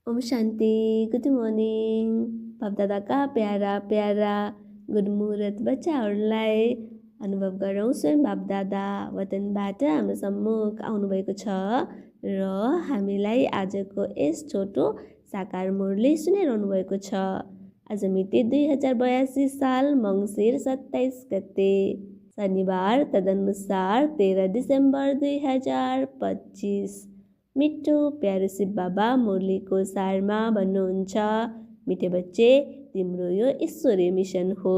ओम शान्ति। Good morning. बापदादाका प्यारा प्यारा गुड मुहूर्त बच्चाहरूलाई अनुभव गरौँ। स्वयं बापदादा वतनबाट हाम्रो सम्मुख आउनुभएको छ र हामीलाई आजको यस छोटो साकार मुरली सुनाइरहनु भएको छ। आज मिति 2082 साल मङ्सिर 27 गते शनिबार, तदनुसार 13 डिसेम्बर 2025। मिठो प्यारो शिव बाबा मुरलीको सारमा भन्नुहुन्छ, मिठे बच्चे, तिम्रो यो ईश्वरीय मिसन हो।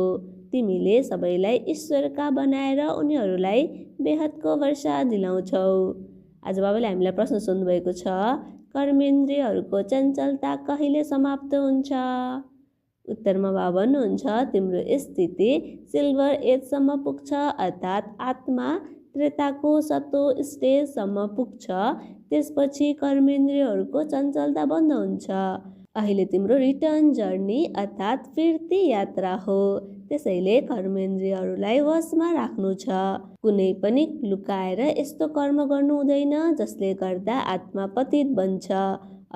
तिमीले सबैलाई ईश्वरका बनाएर उनीहरूलाई बेहदको वर्षा दिलाउँछौ। आज बाबाले हामीलाई प्रश्न सोध्नुभएको छ, कर्मेन्द्रियहरूको चञ्चलता कहिले समाप्त हुन्छ? उत्तरमा बाबा भन्नुहुन्छ, तिम्रो स्थिति सिल्भर एजसम्म पुग्छ, अर्थात् आत्मा त्रेताको सतो स्टेजसम्म पुग्छ। त्यसपछि कर्मेन्द्रियहरूको चञ्चलता बन्द हुन्छ। अहिले तिम्रो रिटर्न जर्नी अर्थात् फिर्ती यात्रा हो। त्यसैले कर्मेन्द्रियहरूलाई वशमा राख्नु छ। कुनै पनि लुकाएर यस्तो कर्म गर्नु हुँदैन जसले गर्दा आत्मा पतित बन्छ।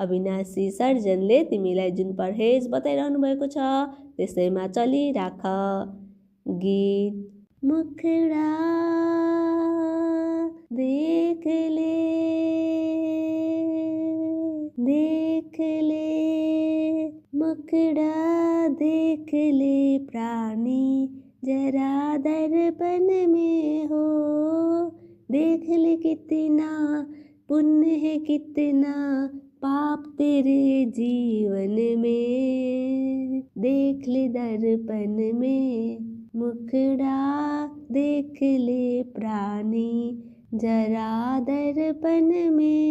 अविनाशी सर्जनले तिमीलाई जुन परहेज बताइरहनु भएको छ त्यसैमा चलिराख। गीत। मुखडा देख ले मुखडा देख ले प्राणी जरा दर्पण में हो। देख ले कितना पुण्य है, कितना पाप तेरे जीवन में। देख ले दर्पण में मुखड़ा देख ले प्राणी जरा दर्पण में।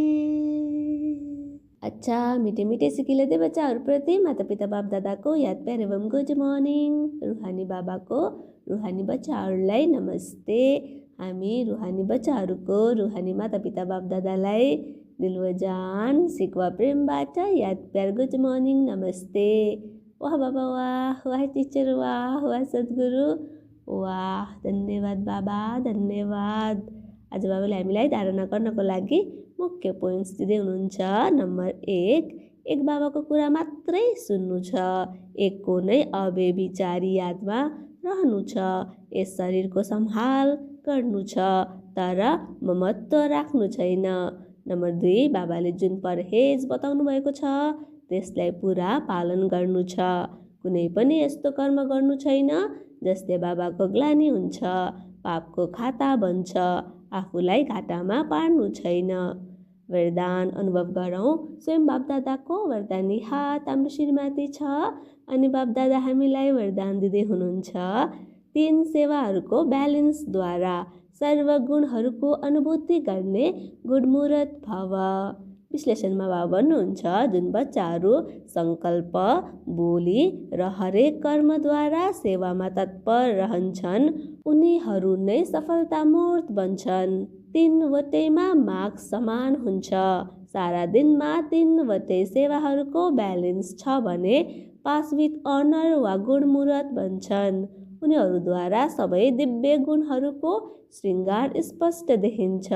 अच्छा, मिठे मिठे सिकिले बच्चाहरूप्रति माता पिता बाप दादाको याद प्यार एवं गुड मर्निङ। रुहानी बाबाको रुहानी बच्चाहरूलाई नमस्ते। हामी रुहानी बच्चाहरूको रुहानी माता पिता बाप दादालाई दिलवजान सिकवा प्रेमबाट याद प्यार गुड मर्निङ नमस्ते। वाह बाबा वाह, वाह टिचर वाह, वाह सद्गुरु वाह, धन्यवाद बाबा, धन्यवाद। आज बाबाले हामीलाई धारणा गर्नको लागि मुख्य पोइन्ट्स दिँदै हुनुहुन्छ। नम्बर 1, एक बाबाको कुरा मात्रै सुन्नु छ। एकको नै अव्यभिचारी यादमा रहनु छ। यस शरीरको सम्हाल गर्नु छ तर ममत्व राख्नु छैन। नम्बर 2, बाबाले जुन परहेज बताउनु भएको छ त्यसलाई पुरा पालन गर्नु छ। कुनै पनि यस्तो कर्म गर्नु छैन जसले बाबाको ग्लानि हुन्छ, पापको खाता बन्छ, आफूलाई घाटामा पार्नु छैन। वरदान अनुभव गरौँ। स्वयं बापदादाको वरदानी हात हाम्रो शिरमाथि छ अनि बापदादा हामीलाई वरदान दिँदै हुनुहुन्छ। 3 सेवाहरूको ब्यालेन्सद्वारा सर्वगुणहरूको अनुभूति गर्ने गुणमुहूर्त भव। विश्लेषणमा बाबा भन्नुहुन्छ, जुन बच्चाहरू सङ्कल्प, बोली र हरेक कर्मद्वारा सेवामा तत्पर रहन्छन् उनीहरू नै सफलता मूर्त बन्छन्। 3 वटैमा मार्क्स समान हुन्छ। सारा दिनमा 3 वटै सेवाहरूको ब्यालेन्स छ भने पास विथ अनर वा गुणमुहूर्त बन्छन्। उनीहरूद्वारा सबै दिव्य गुणहरूको श्रृङ्गार स्पष्ट देखिन्छ।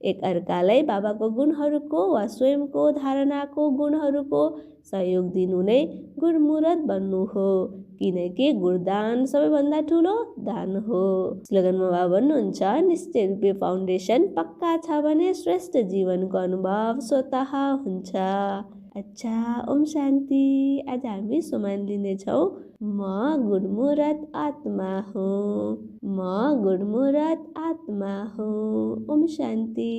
एक अर्कालाई बाबाको गुणहरूको वा स्वयंको धारणाको गुणहरूको सहयोग दिनु नै गुणमुहूर्त बन्नु हो, किनकि गुणदान सबैभन्दा ठुलो दान हो। स्लोगनमा बाबा भन्नुहुन्छ, निश्चय रूपी फाउन्डेसन पक्का छ भने श्रेष्ठ जीवनको अनुभव स्वतः हुन्छ। अच्छा, ओम शान्ति। आज हामी सोमान लिनेछौँ, म गुणमुहूर्त आत्मा हुँ, म गुणमुहूर्त आत्मा हुँ। ओम शान्ति।